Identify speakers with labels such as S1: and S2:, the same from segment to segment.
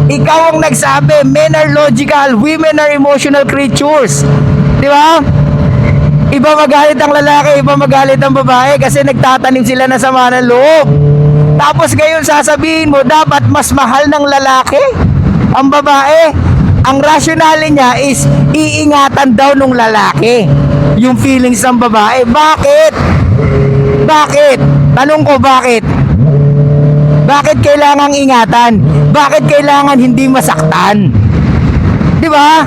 S1: Ikaw ang nagsabi, men are logical, women are emotional creatures. Di ba? Iba magalit ang lalaki, iba magalit ang babae kasi nagtatanim sila ng sama ng loob. Tapos ngayon sasabihin mo, dapat mas mahal ng lalaki ang babae. Ang rationale niya is iingatan daw ng lalaki yung feelings ng babae. Bakit? Bakit? Tanong ko, bakit? Bakit kailangang ingatan? Bakit kailangan hindi masaktan? Di ba?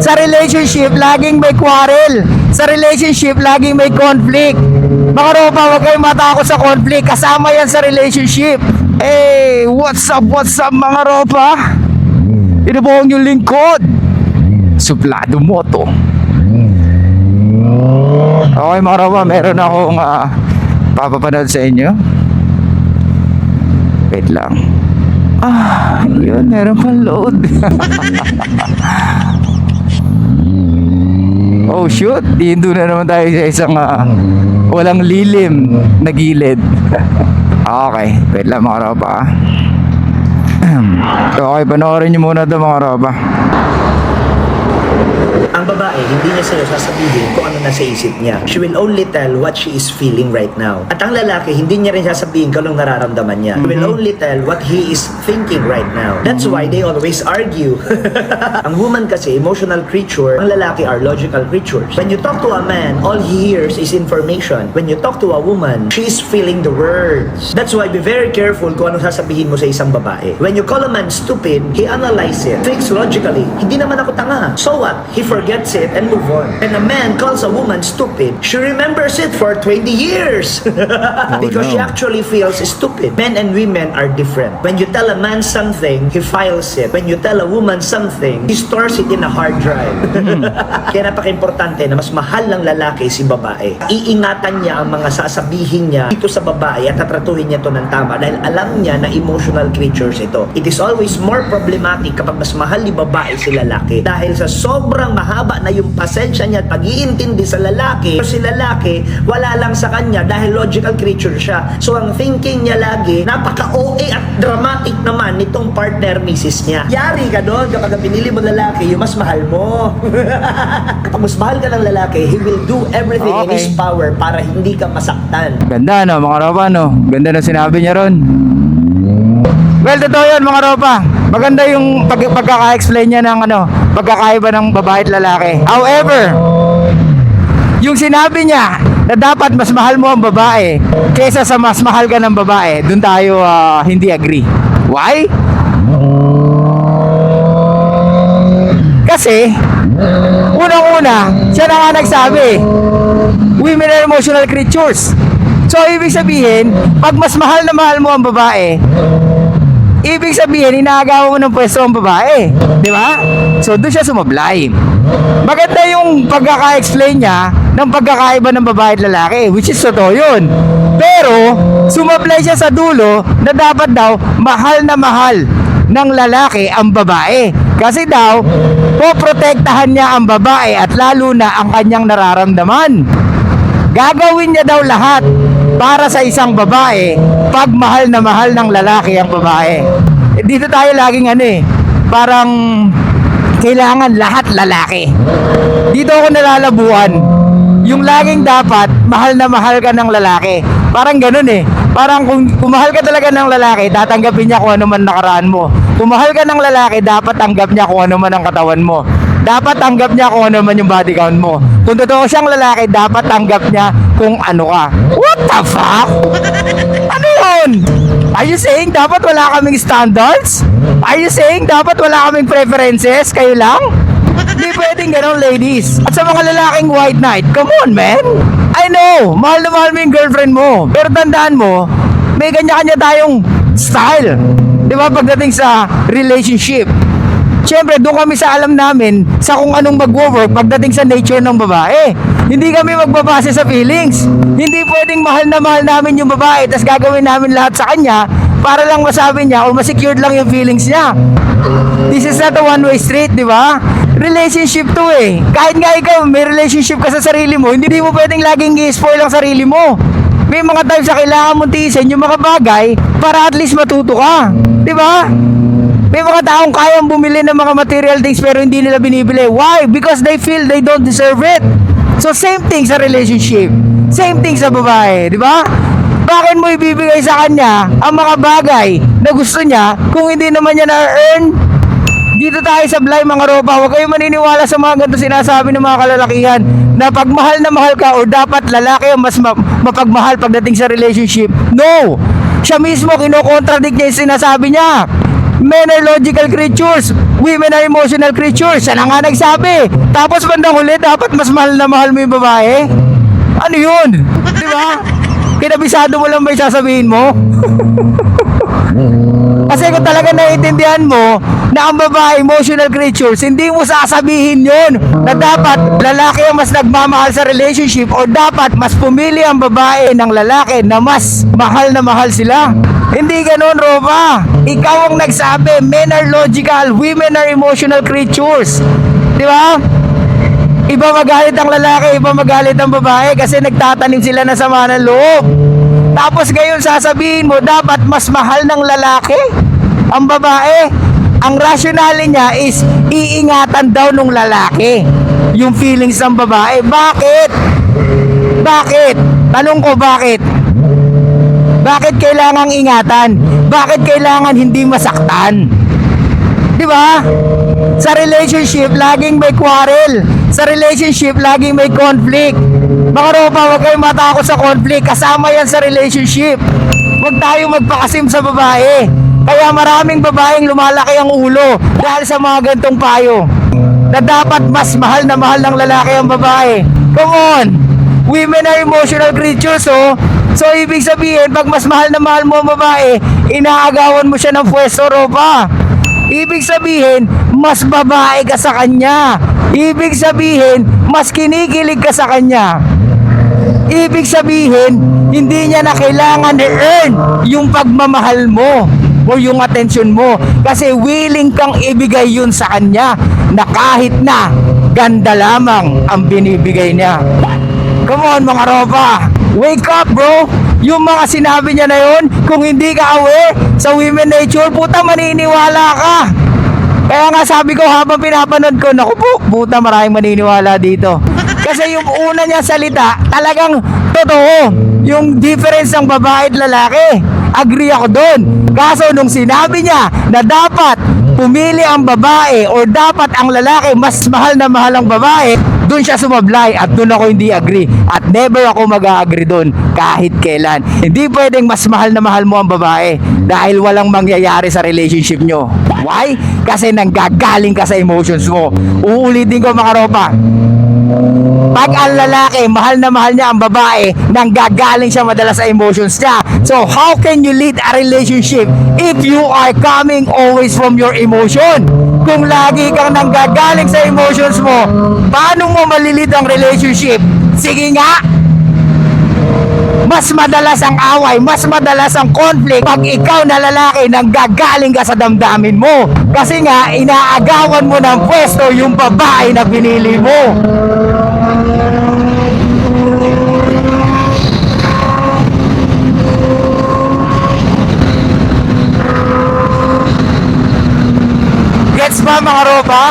S1: Sa relationship, laging may quarrel. Sa relationship, laging may conflict. Mga ropa, huwag kayong matakot sa conflict. Kasama yan sa relationship. Hey, what's up mga ropa? Ito po ang yung lingkod. Suplado Moto. Okay mga ropa, meron akong papapanood sa inyo. Wait lang. Yun, meron pang load. Oh shoot, dindo na naman tayo sa isang walang lilim na gilid. Okay, wait lang mga ropa. Okay, panoorin nyo muna ito mga ropa.
S2: Ang babae, hindi niya sa'yo sasabihin kung ano nasa isip niya. She will only tell what she is feeling right now. At ang lalaki, hindi niya rin sasabihin kung anong nararamdaman niya. He will only tell what he is thinking right now. That's why they always argue. Ang woman kasi, emotional creature. Ang lalaki are logical creatures. When you talk to a man, all he hears is information. When you talk to a woman, she is feeling the words. That's why be very careful kung ano sasabihin mo sa isang babae. When you call a man stupid, he analyzes it, thinks logically. Hindi naman ako tanga. So what? He forgets it and move on. And a man calls a woman stupid, she remembers it for 20 years. Because she actually feels stupid. Men and women are different. When you tell a man something, he files it. When you tell a woman something, he stores it in a hard drive. Kaya napaka-importante na mas mahal ng lalaki si babae. Iingatan niya ang mga sasabihin niya dito sa babae at tatratuhin niya to ng tama dahil alam niya na emotional creatures ito. It is always more problematic kapag mas mahal ni babae si lalaki dahil sa sobrang mahaba na yung pasensya niya at pag-iintindi sa lalaki. Si lalaki, wala lang sa kanya dahil logical creature siya. So ang thinking niya lagi, napaka-OA at dramatic naman nitong partner misis niya. Yari ka doon kapag pinili mo lalaki, yung mas mahal mo. Kapag mas mahal ka ng lalaki, he will do everything in his power para hindi ka masaktan.
S1: Ganda no mga ropa no. Ganda na sinabi niya ron. Well, totoo yun mga ropa. Maganda yung pagkaka-explain niya ng pagkakaiba ng babae at lalaki. However, yung sinabi niya na dapat mas mahal mo ang babae kaysa sa mas mahal ka ng babae, dun tayo hindi agree. Why? Kasi, unang-una, siya na nga nagsabi, women are emotional creatures. So, ibig sabihin, pag mas mahal na mahal mo ang babae, ibig sabihin, inaagaw mo ng pwesto ang babae. Di ba? So, doon siya sumablay. Maganda yung pagkaka-explain niya ng pagkakaiba ng babae at lalaki, which is totoo yun. Pero, sumablay siya sa dulo na dapat daw mahal na mahal ng lalaki ang babae. Kasi daw, poprotektahan niya ang babae at lalo na ang kanyang nararamdaman. Gagawin niya daw lahat para sa isang babae pag mahal na mahal ng lalaki ang babae. Dito tayo laging parang kailangan lahat lalaki. Dito ako nalalabuan. Yung laging dapat mahal na mahal ka ng lalaki. Parang ganun Parang kung mahal ka talaga ng lalaki, tatanggapin niya kung ano man nakaraan mo. Kung mahal ka ng lalaki, dapat tanggap niya kung ano man ang katawan mo. Dapat tanggap niya kung ano man yung body count mo. Kung totoo siyang lalaki, dapat tanggap niya kung ano ka. What the fuck? Ano yun? Are you saying dapat wala kaming standards? Are you saying dapat wala kaming preferences? Kayo lang? Hindi pwedeng ganun, ladies. At sa mga lalaking white knight, come on, man. I know, mahal na mahal mo yung girlfriend mo. Pero tandaan mo, may kanya-kanya tayong style. Di ba, pagdating sa relationship. Siyempre, doon kami sa alam namin sa kung anong mag-work pagdating sa nature ng babae. Hindi kami magbabase sa feelings. Hindi pwedeng mahal na mahal namin yung babae tapos gagawin namin lahat sa kanya para lang masabi niya o ma-secured lang yung feelings niya. This is not a one-way street, di ba? Relationship to Kahit nga ikaw, may relationship ka sa sarili mo, hindi mo pwedeng laging i-spoil ang sarili mo. May mga times na kailangan mong tiisin yung mga bagay para at least matuto ka. Di ba? May mga taong kayang bumili ng mga material things pero hindi nila binibili. Why? Because they feel they don't deserve it. So same thing sa relationship. Same thing sa babae, di ba? Bakit mo ibibigay sa kanya ang mga bagay na gusto niya kung hindi naman niya na-earn? Dito tayo sa Blay, mga ropa. Huwag kayong maniniwala sa mga ganito sinasabi ng mga kalalakihan na pag mahal na mahal ka or dapat lalaki ang mas mapagmahal pagdating sa relationship. No! Siya mismo kinokontradict niya yung sinasabi niya. Men are logical creatures, women are emotional creatures. Siya na nga nagsabi. Tapos bandang huli, dapat mas mahal na mahal mo yung babae? Ano yun? Di ba? Kinabisado mo lang ba yung sasabihin mo? Kasi kung talaga naiintindihan mo na ang babae emotional creatures, hindi mo sasabihin yun na dapat lalaki ang mas nagmamahal sa relationship or dapat mas pumili ang babae ng lalaki na mas mahal na mahal sila. Hindi ganun, Ropa. Ikaw ang nagsabi, men are logical, women are emotional creatures. Di ba? Iba magalit ang lalaki, iba magalit ang babae kasi nagtatanim sila ng sama ng loob. Tapos ngayon sasabihin mo, dapat mas mahal ng lalaki ang babae. Ang rationale niya is iingatan daw ng lalaki yung feelings ng babae. Bakit? Bakit? Tanong ko, bakit? Bakit kailangang ingatan? Bakit kailangan hindi masaktan? Di ba? Sa relationship, laging may quarrel. Sa relationship, laging may conflict. Mga ropa, huwag kayong matakot sa conflict. Kasama yan sa relationship. Huwag tayong magpakasim sa babae. Kaya maraming babaeng lumalaki ang ulo dahil sa mga gantong payo na dapat mas mahal na mahal ng lalaki ang babae. Come on! Women are emotional creatures, oh. So, ibig sabihin, pag mas mahal na mahal mo ang babae, inaagawan mo siya ng pwesto, ropa. Ibig sabihin, mas babae ka sa kanya. Ibig sabihin, mas kinikilig ka sa kanya. Ibig sabihin, hindi niya na kailangan i-earn yung pagmamahal mo o yung atensyon mo. Kasi willing kang ibigay yun sa kanya na kahit na ganda lamang ang binibigay niya. Come on, mga ropa. Wake up, bro. Yung mga sinabi niya na yun, kung hindi ka aware sa women nature, puta, maniniwala ka. Kaya nga sabi ko habang pinapanood ko, naku po, puta, maraming maniniwala dito. Kasi yung una niya salita, talagang totoo. Yung difference ng babae at lalaki. Agree ako doon. Kaso nung sinabi niya na dapat pumili ang babae or dapat ang lalaki mas mahal na mahal ang babae, doon siya sumablay at doon ako hindi agree. At never ako mag-agree doon kahit kailan. Hindi pwedeng mas mahal na mahal mo ang babae dahil walang mangyayari sa relationship nyo. Why? Kasi nanggagaling ka sa emotions mo. Uulitin ko, mga ropa. Pag ang lalaki, mahal na mahal niya ang babae, nanggagaling siya madalas sa emotions niya. So, how can you lead a relationship if you are coming always from your emotion? Kung lagi kang nanggagaling sa emotions mo, paano mo malilid ang relationship? Sige nga! Mas madalas ang away, mas madalas ang conflict pag ikaw na lalaki nanggagaling ka sa damdamin mo. Kasi nga, inaagawan mo ng pwesto yung babae na pinili mo. Gets ba, mga ropa?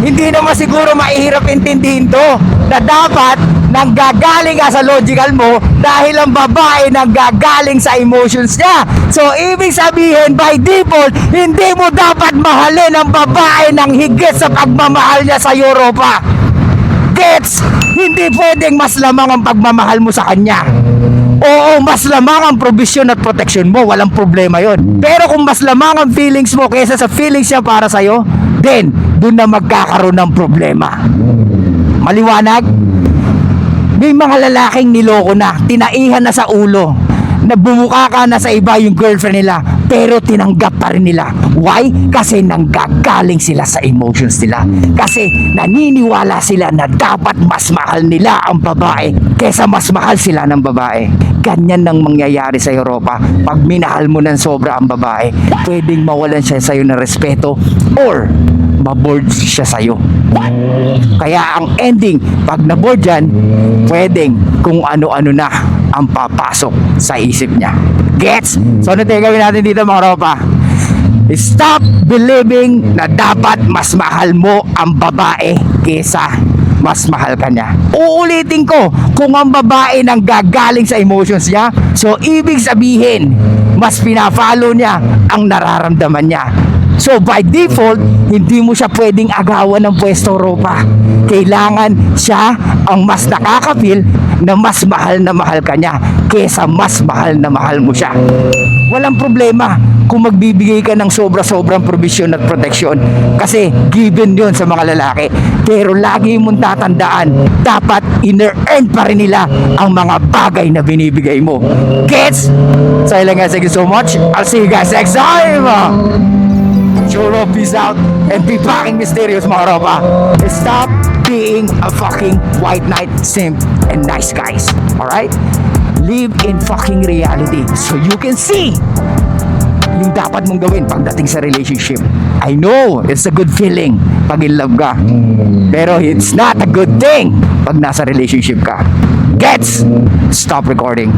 S1: Hindi naman siguro mahirap intindihin to na dapat nanggagaling ka sa logical mo dahil ang babae nanggagaling sa emotions niya. So, ibig sabihin, by default, hindi mo dapat mahalin ang babae ng higit sa pagmamahal niya sa Europa. Gets? Hindi pwedeng mas lamang ang pagmamahal mo sa kanya. Oo, mas lamang ang provision at protection mo, walang problema yon. Pero kung mas lamang ang feelings mo kaysa sa feelings niya para sa'yo, then, doon na magkakaroon ng problema. Maliwanag? May mga lalaking niloko na, tinaihan na sa ulo, na bumuka ka na sa iba yung girlfriend nila, pero tinanggap pa rin nila. Why? Kasi nanggagaling sila sa emotions nila. Kasi naniniwala sila na dapat mas mahal nila ang babae kesa mas mahal sila ng babae. Ganyan nang mangyayari sa Europa. Pag minahal mo ng sobra ang babae, pwedeng mawalan siya sa'yo ng respeto or maboard siya sa'yo. Kaya ang ending, pag naboard yan, pwedeng kung ano-ano na ang papasok sa isip niya. Gets? So ano tayo gawin natin dito, mga ropa? Stop believing na dapat mas mahal mo ang babae kesa mas mahal ka niya. Uulitin ko, kung ang babae nang gagaling sa emotions niya, so ibig sabihin, mas pina-follow niya ang nararamdaman niya. So by default, hindi mo siya pwedeng agawan ng pwesto ropa. Kailangan siya ang mas nakaka-feel na mahal ka niya kesa mas mahal na mahal mo siya. Walang problema kung magbibigay ka ng sobra-sobrang provision at protection kasi given yon sa mga lalaki. Pero lagi mong tatandaan, dapat ine-earn pa rin nila ang mga bagay na binibigay mo. Gets? So yun lang guys, thank you so much. I'll see you guys next time. Cholo, peace out, and be fucking mysterious, mga ropa. Stop being a fucking white knight, simp, and nice guys. Alright? Live in fucking reality so you can see yung dapat mong gawin pagdating sa relationship. I know, it's a good feeling pag in love ka. Pero it's not a good thing pag nasa relationship ka. Gets? Stop recording.